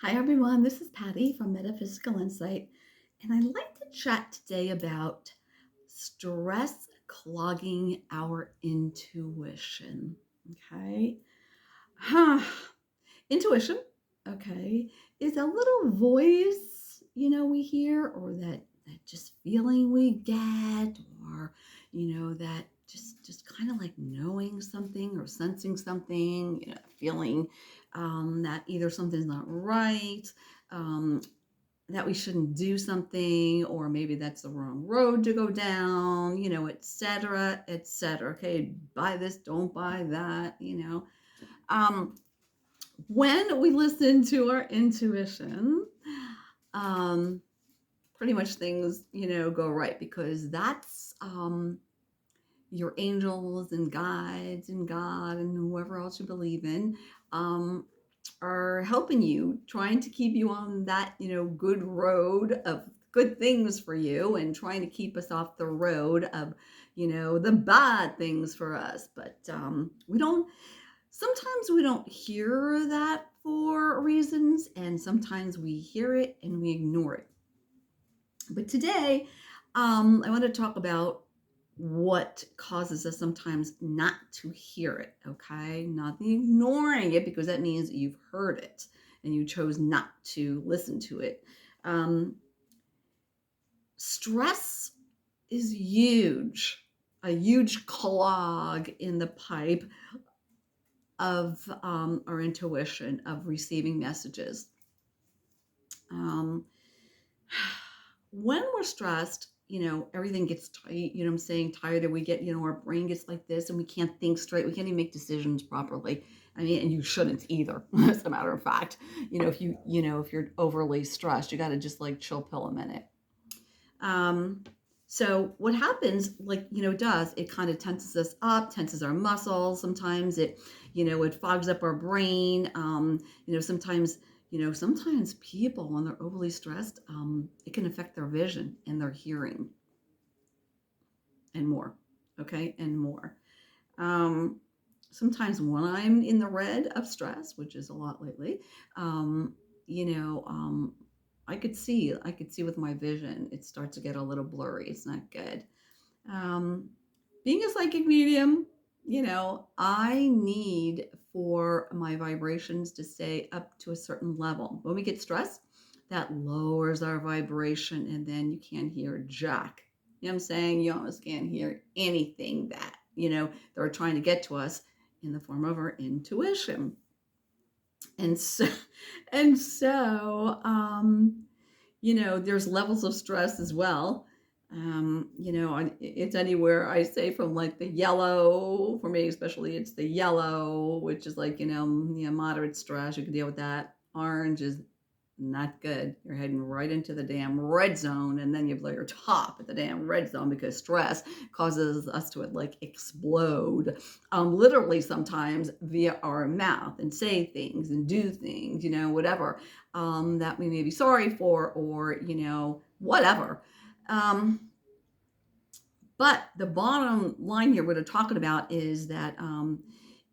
Hi, everyone. This is Patty from Metaphysical Insight, and I'd like to chat today about stress clogging our intuition. Okay. Huh. Intuition, okay, is a little voice, we hear, or that just feeling we get, or, that just kind of like knowing something or sensing something, feeling that either something's not right, um, that we shouldn't do something, or maybe that's the wrong road to go down, et cetera, et cetera. Okay, buy this, don't buy that. Um, when we listen to our intuition, um, pretty much things, go right because that's your angels and guides and God and whoever else you believe in um, are helping you, trying to keep you on that, good road of good things for you and trying to keep us off the road of, the bad things for us. But we don't sometimes we don't hear that for reasons, and sometimes we hear it and we ignore it. But today, I want to talk about what causes us sometimes not to hear it, okay? Not the ignoring it, because that means you've heard it and you chose not to listen to it. Um, Stress is huge, a huge clog in the pipe of our intuition of receiving messages. Um, when we're stressed, everything gets tight, I'm saying, tired, and we get, our brain gets like this and we can't think straight. We can't even make decisions properly. I mean, and you shouldn't either, as a matter of fact. If you're overly stressed, you got to just like chill pill a minute. Um, so what happens, like, does it kind of tenses us up, tenses our muscles. Sometimes it fogs up our brain. Sometimes people, when they're overly stressed, it can affect their vision and their hearing and more. Okay. And more. Um, Sometimes when I'm in the red of stress, which is a lot lately, um, you know, um, I could see with my vision, it starts to get a little blurry. It's not good. Um, Being a psychic medium, I need for my vibrations to stay up to a certain level. When we get stressed, that lowers our vibration, and then you can't hear jack. You know what I'm saying? You almost can't hear anything that, they're trying to get to us in the form of our intuition. And so, and so, there's levels of stress as well. It's anywhere, I say, from like the yellow, for me especially, it's the yellow, which is like, moderate stress. You can deal with that. Orange is not good. You're heading right into the damn red zone, and then you blow your top at the damn red zone because stress causes us to like explode, literally sometimes via our mouth, and say things and do things, whatever that we may be sorry for, or whatever. Um, but the bottom line here, what we're talking about is that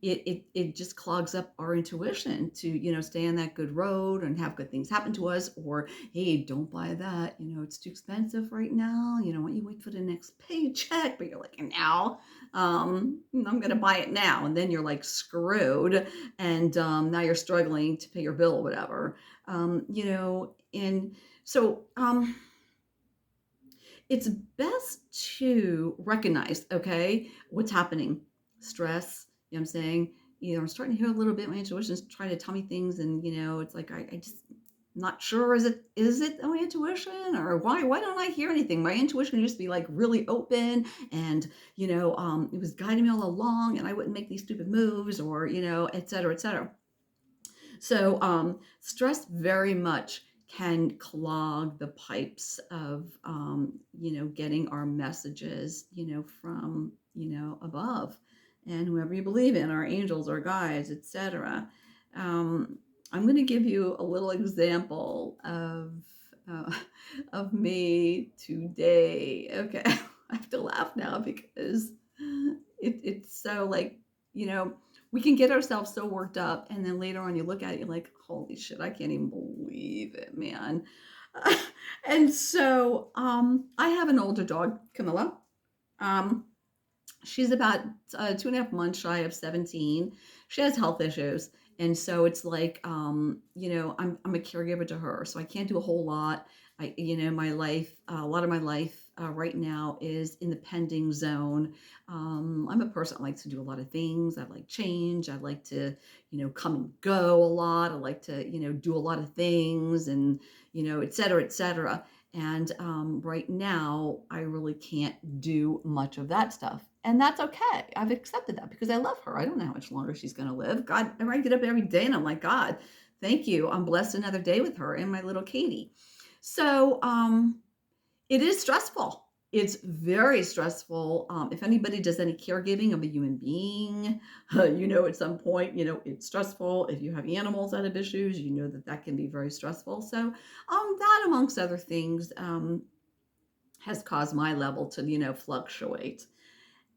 it just clogs up our intuition to, stay on that good road and have good things happen to us. Or, hey, don't buy that. It's too expensive right now. Why don't you wait for the next paycheck? But you're like, now, I'm going to buy it now. And then you're like screwed. And now you're struggling to pay your bill or whatever. And so, it's best to recognize, okay, what's happening. Stress, I'm saying, I'm starting to hear a little bit, my intuition's trying to tell me things, and it's like I just not sure, is it my intuition, or why don't I hear anything? My intuition used to be like really open, and it was guiding me all along, and I wouldn't make these stupid moves, or et cetera, et cetera. So stress very much can clog the pipes of, getting our messages, from, above, and whoever you believe in, our angels, our guides, etc. I'm going to give you a little example uh, of me today. Okay, I have to laugh now because it's so like, you know we can get ourselves so worked up, and then later on you look at it, you're like, holy shit, I can't even believe it, man. And so I have an older dog, Camilla. Um, she's about 2.5 months shy of 17. She has health issues. And so it's like, I'm a caregiver to her. So I can't do a whole lot. My life, a lot of my life right now is in the pending zone. I'm a person that likes to do a lot of things. I like change. I like to, come and go a lot. I like to, do a lot of things and, et cetera, et cetera. And right now, I really can't do much of that stuff. And that's okay. I've accepted that because I love her. I don't know how much longer she's going to live. God, I get up every day and I'm like, God, thank you. I'm blessed another day with her and my little Katie. So it is stressful. It's very stressful. If anybody does any caregiving of a human being, at some point, it's stressful. If you have animals that have issues, you know that can be very stressful. So that, amongst other things, has caused my level to, fluctuate.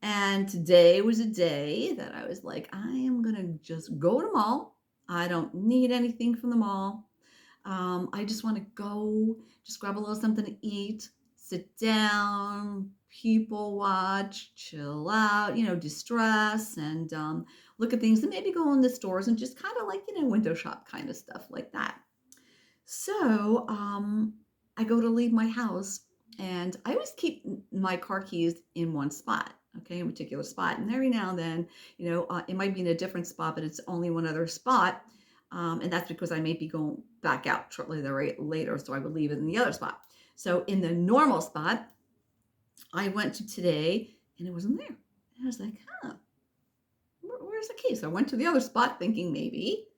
And today was a day that I was like, I am going to just go to the mall. I don't need anything from the mall. I just want to go, just grab a little something to eat, sit down, people watch, chill out, distress, and look at things and maybe go in the stores and just kind of like, window shop kind of stuff like that. So I go to leave my house and I always keep my car keys in one spot, okay, in a particular spot. And every now and then, it might be in a different spot, but it's only one other spot. And that's because I may be going back out shortly later. So I would leave it in the other spot. So in the normal spot, I went to today and it wasn't there. And I was like, where's the key? So I went to the other spot thinking maybe,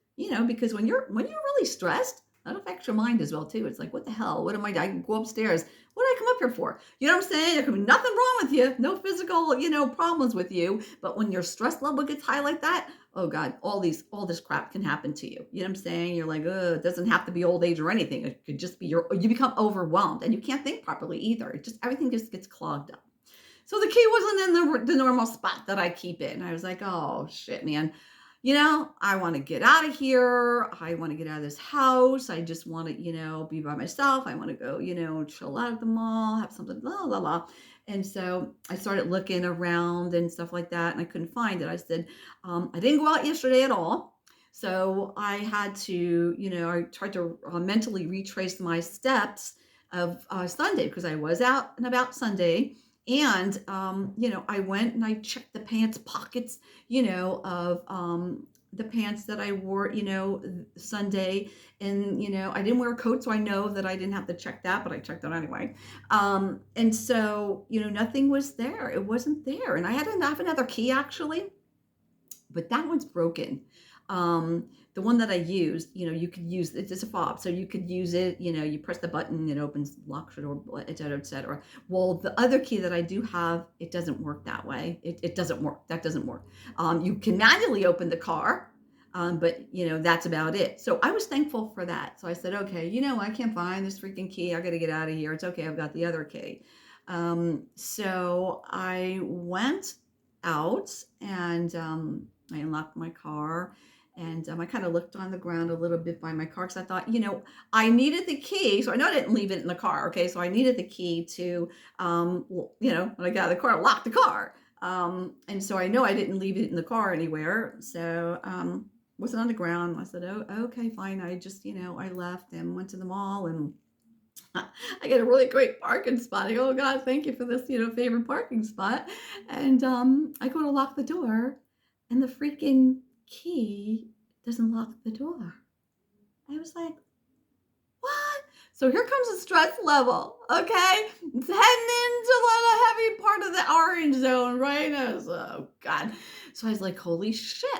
because when you're really stressed, that affects your mind as well too. It's like, what the hell? What am I go upstairs? What did I come up here for? You know what I'm saying? There can be nothing wrong with you, no physical, problems with you. But when your stress level gets high like that, oh God, all this crap can happen to you. You know what I'm saying? You're like, it doesn't have to be old age or anything. It could just be you become overwhelmed and you can't think properly either. Everything just gets clogged up. So the key wasn't in the normal spot that I keep it. And I was like, oh shit, man. I want to get out of here. I want to get out of this house. I just want to, be by myself. I want to go, chill out at the mall, have something, blah, blah, blah. And so I started looking around and stuff like that. And I couldn't find it. I said, I didn't go out yesterday at all. So I had to, I tried to mentally retrace my steps of Sunday because I was out and about Sunday. And, I went and I checked the pants pockets, of the pants that I wore, Sunday. And, I didn't wear a coat, so I know that I didn't have to check that, but I checked it anyway. And so, nothing was there. It wasn't there. And I had have another key actually, but that one's broken. The one that I used, you could use it's a fob, so you could use it. You press the button, it opens, locks your door, et cetera, et cetera. Well, the other key that I do have, it doesn't work that way. It doesn't work. That doesn't work. You can manually open the car, but that's about it. So I was thankful for that. So I said, okay, I can't find this freaking key. I got to get out of here. It's okay. I've got the other key. So I went out and I unlocked my car and I kind of looked on the ground a little bit by my car because I thought, I needed the key. So I know I didn't leave it in the car. Okay. So I needed the key to, when I got out of the car, lock the car. And so I know I didn't leave it in the car anywhere. So, wasn't on the ground. I said, oh, okay, fine. I just, I left and went to the mall and I get a really great parking spot. I go, oh God, thank you for this, favorite parking spot. And I go to lock the door and the freaking key doesn't lock the door. I was like, what? So here comes the stress level, okay? It's heading into the heavy part of the orange zone, right? And I was, oh God. So I was like, holy shit.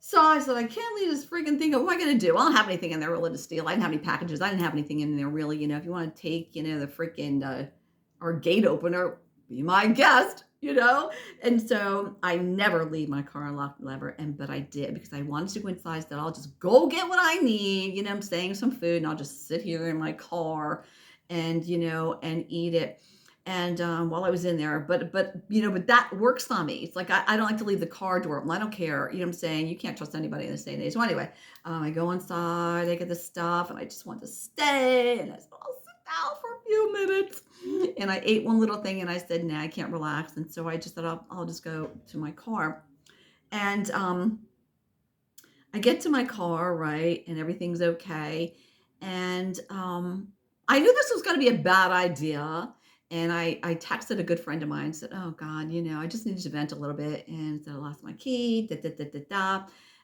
So I said, I can't leave this freaking thing. What am I going to do? I don't have anything in there really to steal. I didn't have any packages. I didn't have anything in there really. If you want to take, the freaking, our gate opener, be my guest, And so I never leave my car unlocked lever. But I did because I wanted to go inside. So I'll just go get what I need, I'm saying some food and I'll just sit here in my car and, and eat it. And while I was in there, but that works on me. It's like I don't like to leave the car door open. I don't care. You know what I'm saying? You can't trust anybody in this day and age. So anyway, I go inside, I get the stuff, and I just want to stay. And I said, I'll sit down for a few minutes. And I ate one little thing, and I said, nah, I can't relax. And so I just thought I'll just go to my car. And I get to my car, right, and everything's okay. And I knew this was going to be a bad idea. And I texted a good friend of mine and said, "Oh God, I just needed to vent a little bit." And said, "I lost my key." Da da da da da.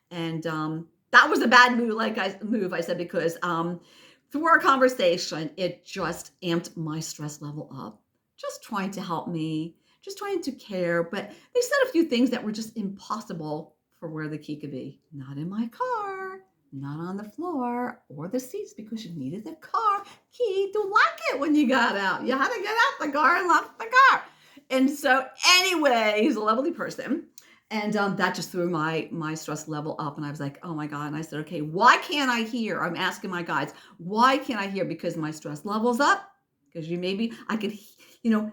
And that was a bad move. I said because through our conversation, it just amped my stress level up. Just trying to help me, just trying to care. But they said a few things that were just impossible for where the key could be. Not in my car, not on the floor or the seats because you needed the car key to lock it when you got out. You had to get out the car and lock the car. And so anyway, he's a lovely person. And that just threw my stress level up. And I was like, oh my God. And I said, okay, why can't I hear? I'm asking my guides, why can't I hear? Because my stress level's up. Because I could, you know,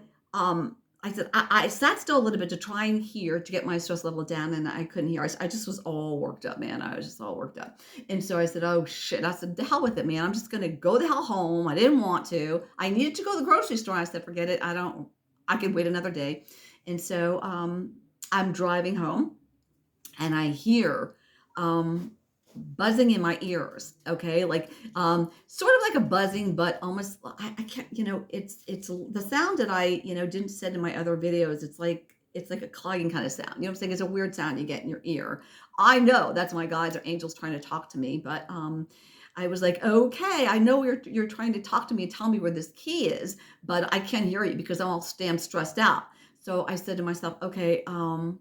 I said, I sat still a little bit to try and hear to get my stress level down, and I couldn't hear. I just was all worked up, man. I was just all worked up. And so I said, oh shit. I said, the hell with it, man. I'm just going to go the hell home. I didn't want to. I needed to go to the grocery store. I said, forget it. I could wait another day. And so I'm driving home and I hear buzzing in my ears. Okay. Like, sort of like a buzzing, but almost, I can't, it's the sound that I, didn't said in my other videos. It's like a clogging kind of sound. You know what I'm saying? It's a weird sound you get in your ear. I know that's my guides or angels trying to talk to me, but, I was like, okay, I know you're trying to talk to me and tell me where this key is, but I can't hear you because I'm all damn stressed out. So I said to myself, okay, I'm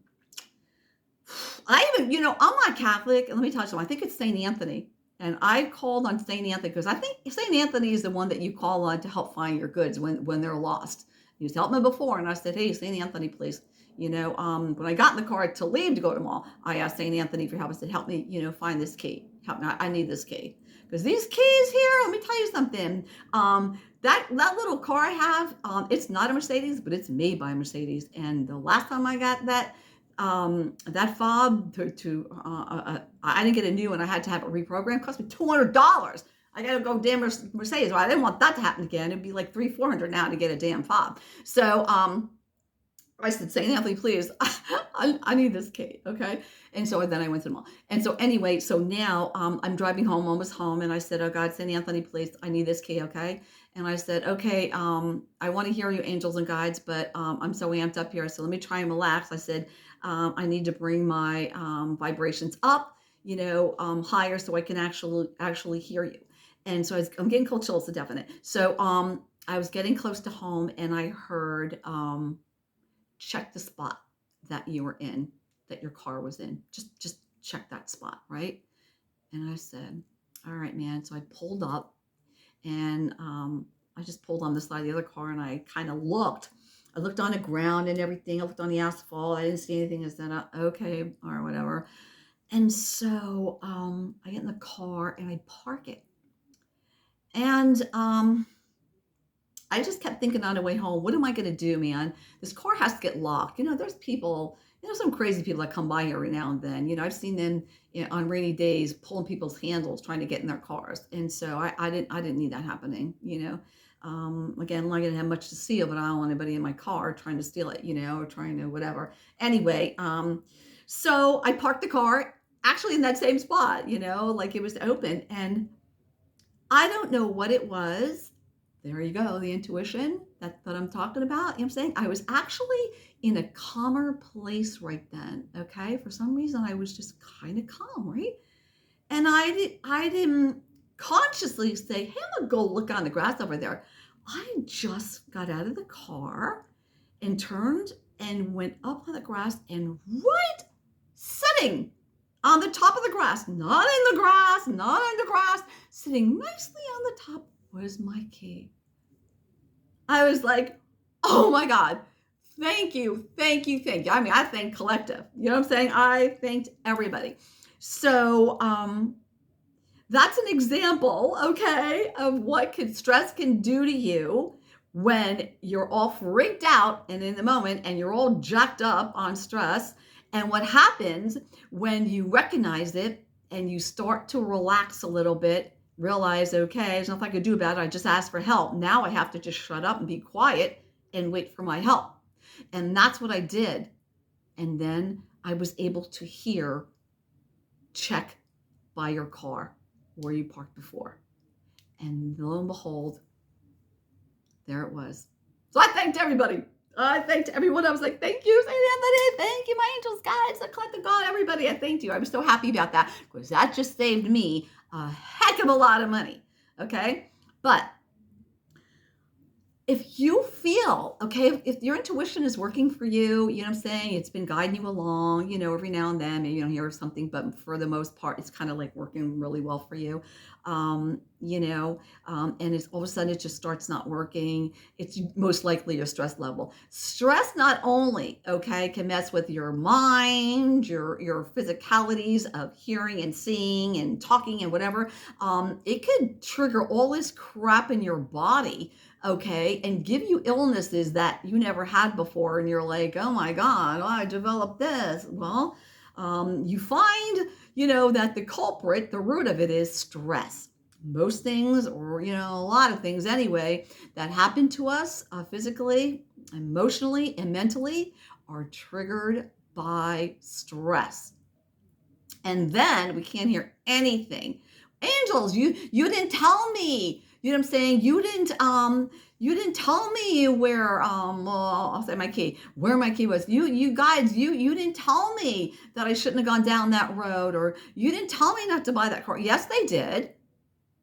not Catholic. Let me tell you something. I think it's St. Anthony. And I called on St. Anthony because I think St. Anthony is the one that you call on to help find your goods when they're lost. He's helped me before. And I said, hey, St. Anthony, please. When I got in the car to leave to go to the mall, I asked St. Anthony for help. I said, help me, find this key. Help me. I need this key. Because these keys here, let me tell you something. That little car I have, it's not a Mercedes, but it's made by a Mercedes. And the last time I got that fob I didn't get a new one. I had to have it reprogrammed. It cost me $200. I got to go damn Mercedes. Well, I didn't want that to happen again. It'd be like $300-400 now to get a damn fob. So I said, St. Anthony, please, I need this key, okay? And so then I went to the mall. And so anyway, so now I'm driving home, almost home, and I said, oh God, St. Anthony, please, I need this key, okay? And I said, okay, I want to hear you, angels and guides, but I'm so amped up here. So let me try and relax. I said, I need to bring my vibrations up, higher so I can actually hear you. And so I'm getting cold chills to definite. So I was getting close to home and I heard, check the spot that you were in, that your car was in. Just check that spot, right? And I said, all right, man. So I pulled up and I just pulled on the side of the other car and I kind of looked. I looked on the ground and everything. I looked on the asphalt. I didn't see anything. I said, okay, or whatever. And so I get in the car and I park it. And I just kept thinking on the way home, what am I going to do, man? This car has to get locked. There's people, some crazy people that come by here every now and then. I've seen them on rainy days pulling people's handles trying to get in their cars. And so I didn't need that happening, Again, I'm not going to have much to steal, but I don't want anybody in my car trying to steal it, or trying to whatever. Anyway, so I parked the car actually in that same spot, like it was open. And I don't know what it was. There you go, the intuition that I'm talking about. You know what I'm saying? I was actually in a calmer place right then, okay? For some reason, I was just kind of calm, right? And I didn't consciously say, hey, I'm going to go look on the grass over there. I just got out of the car and turned and went up on the grass and right sitting on the top of the grass, not in the grass, not under grass, sitting nicely on the top was my key. I was like, oh my God, thank you, thank you, thank you. I mean, I thank collective. You know what I'm saying? I thanked everybody. So that's an example, okay, of what stress can do to you when you're all freaked out and in the moment and you're all jacked up on stress. And what happens when you recognize it and you start to relax a little bit, realize, okay, there's nothing I could do about it. I just asked for help. Now I have to just shut up and be quiet and wait for my help. And that's what I did. And then I was able to hear, check by your car where you parked before. And lo and behold, there it was. So I thanked everybody. I thanked everyone. I was like, thank you, St. Anthony. Thank you, my angels, guides, the collective God, everybody. I thanked you. I was so happy about that because that just saved me a heck of a lot of money. Okay. But if you feel, okay, if your intuition is working for you, you know what I'm saying? It's been guiding you along, every now and then, maybe you don't hear something, but for the most part, it's kind of like working really well for you. And it's all of a sudden it just starts not working. It's most likely your stress level. Stress not only, okay, can mess with your mind, your physicalities of hearing and seeing and talking and whatever. It could trigger all this crap in your body, okay, and give you illnesses that you never had before. And you're like, oh my God, I developed this. Well, you find, that the culprit, the root of it is stress. Most things, or, a lot of things anyway, that happen to us physically, emotionally, and mentally are triggered by stress. And then we can't hear anything. Angels, you didn't tell me. You know what I'm saying? You didn't tell me where well, I'll say my key. Where my key was. You guys, you didn't tell me that I shouldn't have gone down that road, or you didn't tell me not to buy that car. Yes, they did.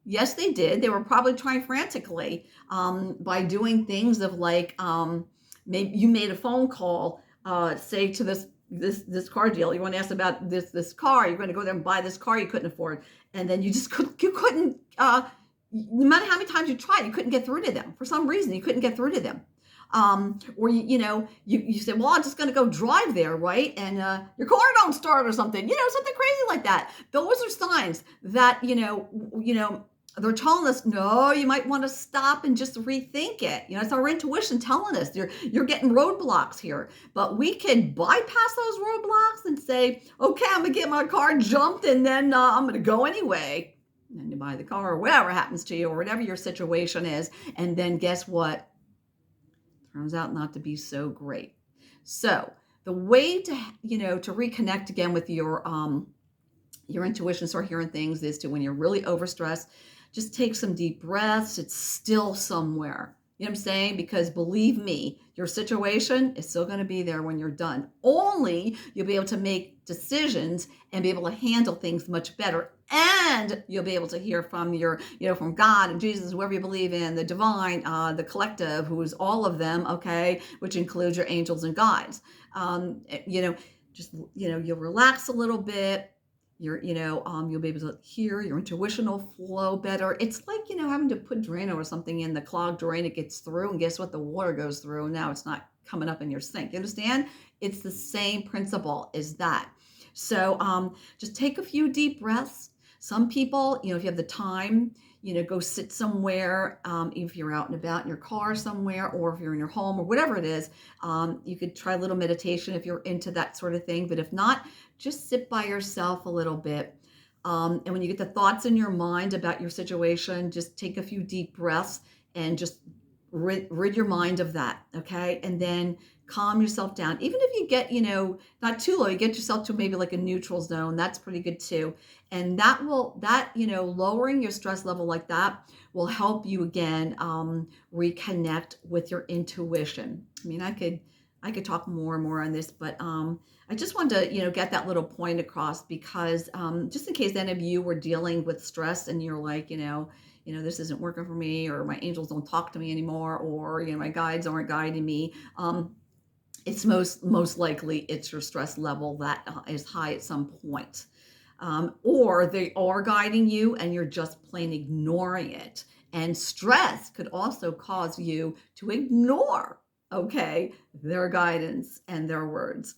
Yes, they did. They were probably trying frantically by doing things of like maybe you made a phone call, say to this car deal. You want to ask about this car. You're going to go there and buy this car you couldn't afford, and then you just couldn't. No matter how many times you tried, you couldn't get through to them. For some reason, you couldn't get through to them. Or you said, well, I'm just going to go drive there, right? And your car don't start or something, something crazy like that. Those are signs that they're telling us, no, you might want to stop and just rethink it. It's our intuition telling us you're getting roadblocks here. But we can bypass those roadblocks and say, okay, I'm gonna get my car jumped, and then I'm gonna go anyway. And then you buy the car, or whatever happens to you, or whatever your situation is. And then guess what? Turns out not to be so great. So the way to reconnect again with your intuition, start hearing things, is to, when you're really overstressed, just take some deep breaths. It's still somewhere. You know what I'm saying? Because believe me, your situation is still going to be there when you're done. Only you'll be able to make decisions and be able to handle things much better. And you'll be able to hear from from God and Jesus, whoever you believe in, the divine, the collective, who is all of them, okay, which includes your angels and guides. You'll relax a little bit. You'll be able to hear, your intuition will flow better. It's like, having to put Drano or something in the clogged drain. It gets through, and guess what? The water goes through, and now it's not coming up in your sink. You understand? It's the same principle as that. So just take a few deep breaths. Some people, if you have the time, go sit somewhere, if you're out and about in your car somewhere, or if you're in your home or whatever it is, you could try a little meditation if you're into that sort of thing. But if not, just sit by yourself a little bit. And when you get the thoughts in your mind about your situation, just take a few deep breaths and just rid your mind of that. Okay. And then calm yourself down. Even if you get, not too low, you get yourself to maybe like a neutral zone. That's pretty good too. And lowering your stress level like that will help you again, reconnect with your intuition. I mean, I could talk more and more on this, but, I just wanted to, get that little point across because, just in case any of you were dealing with stress and you're like, this isn't working for me, or my angels don't talk to me anymore, or, my guides aren't guiding me. It's most likely it's your stress level that is high at some point. Or they are guiding you and you're just plain ignoring it. And stress could also cause you to ignore, okay, their guidance and their words.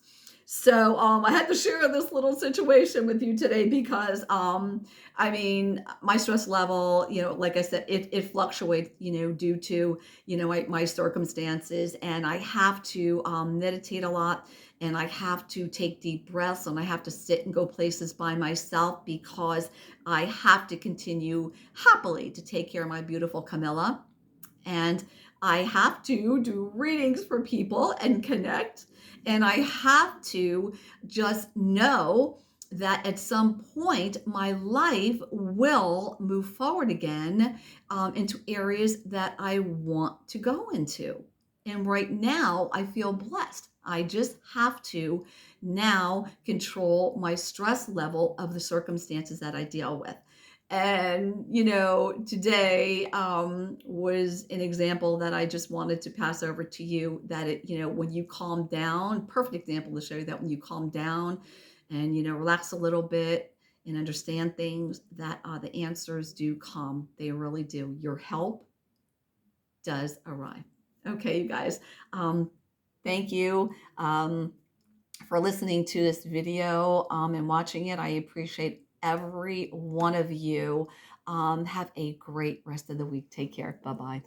So I had to share this little situation with you today because I mean my stress level, like I said, it fluctuates, due to my circumstances, and I have to meditate a lot, and I have to take deep breaths, and I have to sit and go places by myself because I have to continue happily to take care of my beautiful Camilla, and I have to do readings for people and connect. And I have to just know that at some point my life will move forward again into areas that I want to go into. And right now, I feel blessed. I just have to now control my stress level of the circumstances that I deal with. And, today was an example that I just wanted to pass over to you, that when you calm down, perfect example to show you that when you calm down and, relax a little bit and understand things, that the answers do come. They really do. Your help does arrive. Okay, you guys. Um, thank you. For listening to this video and watching it. I appreciate every one of you. Have a great rest of the week. Take care. Bye bye.